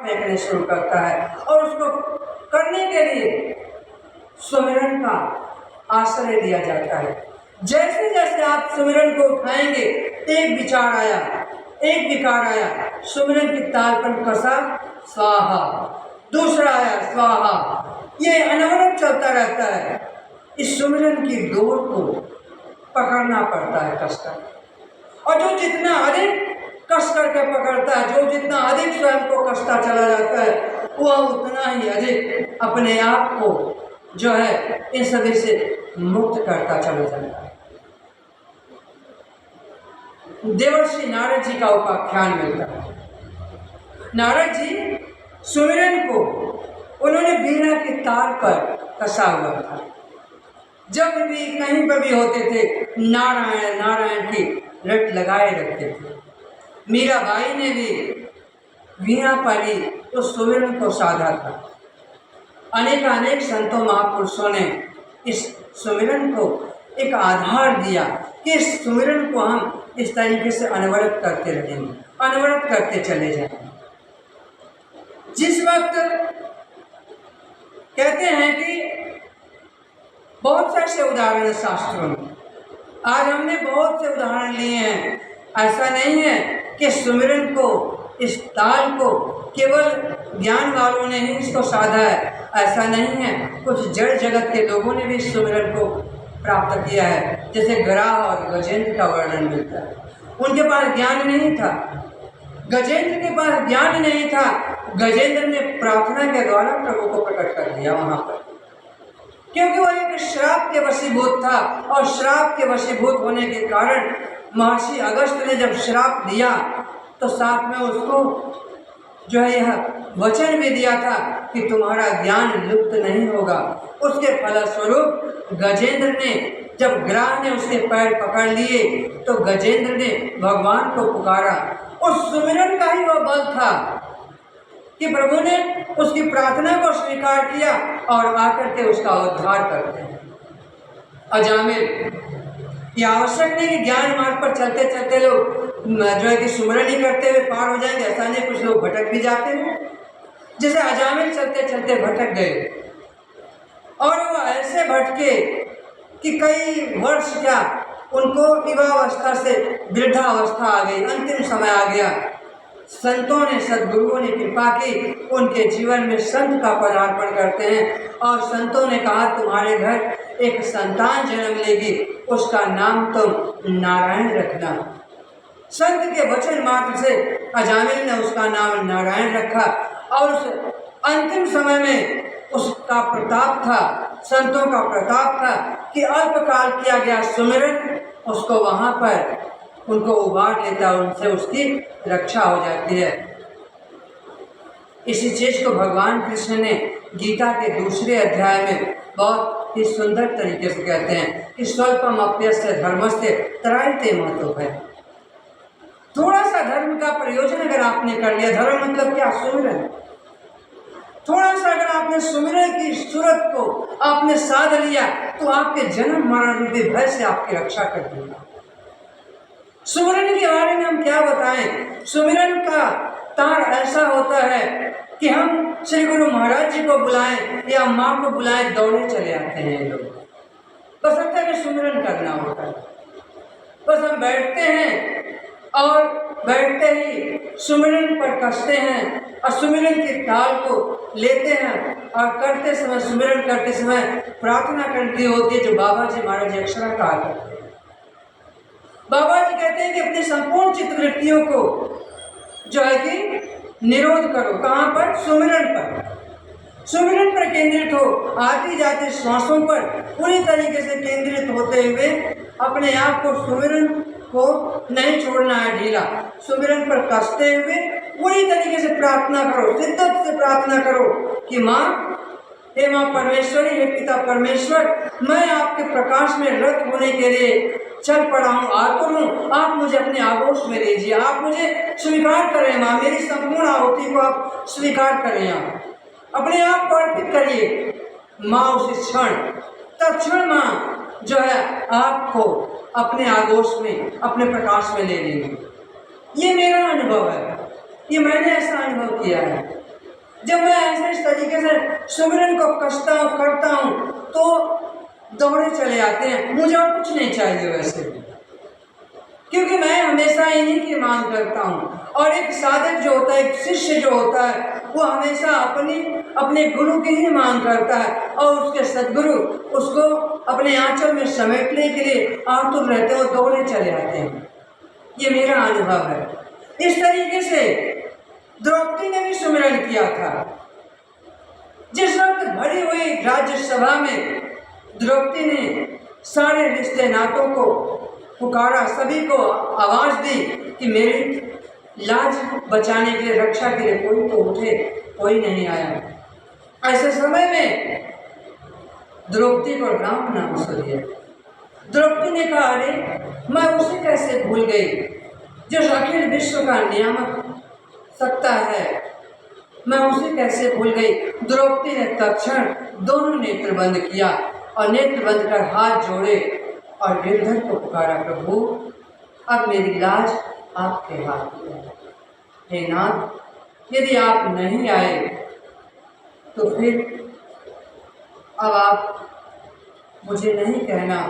फेंकने शुरू करता है और उसको करने के लिए सुमिरन का आश्रय दिया जाता है। जैसे जैसे आप सुमिरन को उठाएंगे, एक विचार आया, एक विकार आया, सुमिरन की ताल पर कसा स्वाहा, दूसरा आया स्वाहा, ये अनवरत चलता रहता है। इस सुमिरन की डोर को पकड़ना पड़ता है कसकर, और जो जितना अधिक कस करके पकड़ता है, जो जितना अधिक स्वयं को कसता चला जाता है, वह उतना ही अधिक अपने आप को जो है इन सभी से मुक्त करता चला जाता है। देवर्षि नारद जी का उपाख्यान मिलता है। नारद जी सुमिरन को उन्होंने वीणा की तार पर कसा हुआ था। जब भी कहीं पर भी होते थे, नारायण नारायण की रट लगाए रखते थे। मीराबाई ने भी वीणा पाली तो सुमिरन को साधा था। अनेक संतों महापुरुषों ने इस सुमिरन को एक आधार दिया कि इस सुमिरन को हम इस तरीके से अनवरत करते रहेंगे, अनवरत करते चले जाएंगे। जिस वक्त कहते हैं कि बहुत से ऐसे उदाहरण शास्त्रों में, आज हमने बहुत से उदाहरण लिए हैं। ऐसा नहीं है कि सुमिरन को, इस ताल को केवल ज्ञान वालों ने ही इसको साधा है, ऐसा नहीं है। कुछ जड़ जगत के लोगों ने भी इस सुमिरन को प्राप्त किया है। जैसे गराह और गजेंद्र का वर्णन मिलता है। उनके पास ज्ञान नहीं था, गजेंद्र के पास ज्ञान नहीं था। गजेंद्र ने प्रार्थना के द्वारा प्रभु को प्रकट कर दिया वहां पर, क्योंकि वह एक श्राप के वशीभूत था, और श्राप के वशीभूत होने के कारण महर्षि अगस्त्य ने जब श्राप दिया तो साथ में उसको जो है यह वचन भी दिया था कि तुम्हारा ज्ञान लुप्त नहीं होगा। उसके फलस्वरूप गजेंद्र ने, जब ग्राह ने उसके पैर पकड़ लिए तो गजेंद्र ने भगवान को पुकारा। उस सुमिरन का ही वह बल था कि प्रभु ने उसकी प्रार्थना को स्वीकार किया और आकर के उसका उद्धार करते हैं। अजामिल, ये आवश्यक नहीं कि ज्ञान मार्ग पर चलते चलते लोग जो है कि सुमिरन ही करते हुए पार हो जाएंगे, ऐसा नहीं। कुछ लोग भटक भी जाते हैं, जैसे अजामिल चलते चलते भटक गए, और वो ऐसे भटके कि कई वर्ष क्या, उनको युवावस्था से वृद्धावस्था आ गई, अंतिम समय आ गया। संतों ने, सद्गुरुओं ने कृपा की, उनके जीवन में संत का पदार्पण करते हैं, और संतों ने कहा तुम्हारे घर एक संतान जन्म लेगी, उसका नाम तुम नारायण रखना। संत के वचन मात्र से अजामिल ने उसका नाम नारायण रखा, और उस अंतिम समय में उसका प्रताप था, संतों का प्रताप था कि अल्पकाल किया गया सुमिरन उसको वहां पर उनको उबार लेता, उनसे उसकी रक्षा हो जाती है। इसी चीज को भगवान कृष्ण ने गीता के दूसरे अध्याय में बहुत ही सुंदर तरीके से कहते हैं कि स्वल्पम अप्यस्य धर्मस्य त्रायते महतो है। थोड़ा सा धर्म का प्रयोजन अगर आपने कर लिया, धर्म मतलब क्या, सुमिरन, थोड़ा सा अगर आपने सुमिरन की सूरत को आपने साध लिया तो आपके जन्म मरण रूपी भय से आपकी रक्षा कर देगा। सुमिरन के बारे में हम क्या बताएं। सुमिरन का तार ऐसा होता है कि हम श्री गुरु महाराज जी को बुलाएं या माँ को बुलाएं, दौड़े चले आते हैं लोग। बस लगता है कि सुमिरन करना होता है। बस हम बैठते हैं और बैठते ही सुमिरन पर कसते हैं और सुमिरन की ताल को लेते हैं, और करते समय, सुमिरन करते समय प्रार्थना करनी होती है जो बाबा जी महाराज अक्षराकार करते हैं। बाबा जी कहते हैं कि अपनी संपूर्ण चित्तवृत्तियों को जो है कि निरोध करो। कहाँ पर? सुमिरन पर। सुमिरन पर केंद्रित हो, आती जाती श्वासों पर पूरी तरीके से केंद्रित होते हुए अपने आप को सुमिरन को नहीं छोड़ना है ढीला। सुमिरन पर कसते हुए पूरी तरीके से प्रार्थना करो, शिद्दत से प्रार्थना करो कि माँ, हे माँ परमेश्वरी, हे पिता परमेश्वर, मैं आपके प्रकाश में रत होने के लिए चल पड़ा हूँ, आतुर हूँ। आप मुझे अपने आगोश में लीजिए, आप मुझे स्वीकार करें माँ, मेरी संपूर्ण आहुति को आप स्वीकार करें। आप अपने आप को अर्पित करिए माँ। उस क्षण, तत्क्षण माँ जो है आपको अपने आगोश में, अपने प्रकाश में ले लेंगे। ये मेरा अनुभव है, ये मैंने ऐसा अनुभव किया है। जब मैं ऐसे इस तरीके से सुमिरन को कसता हूँ, करता हूँ, तो दौड़े चले आते हैं। मुझे और कुछ नहीं चाहिए वैसे भी, क्योंकि मैं हमेशा इन्हीं की मांग करता हूँ। और एक साधक जो होता है, एक शिष्य जो होता है, वो हमेशा अपने गुरु की ही मांग करता है, और उसके सद्गुरु उसको अपने आंचल में समेटने के लिए आतुर रहते हैं, वो दौड़े चले आते हैं। ये मेरा अनुभव है। इस तरीके से द्रौपदी ने भी सुमिरन किया था। जिस वक्त भरी हुई राज्यसभा में द्रौपदी ने सारे रिश्ते नातों को पुकारा, सभी को आवाज दी कि मेरी लाज बचाने के लिए, रक्षा के लिए कोई तो उठे, कोई नहीं आया। ऐसे समय में द्रौपदी को राम नाम सुनिए। द्रौपदी ने कहा, अरे मैं उसे कैसे भूल गई जो अखिल विश्व का नियामक सत्ता है, मैं उसे कैसे भूल गई। द्रौपदी ने तत्क्षण दोनों नेत्र बंद किया और नेत्र बंद कर हाथ जोड़े और गिरधर को पुकारा, प्रभु अब मेरी लाज आपके हाथ में है। हे नाथ, यदि आप नहीं आए तो फिर अब आप मुझे नहीं कहना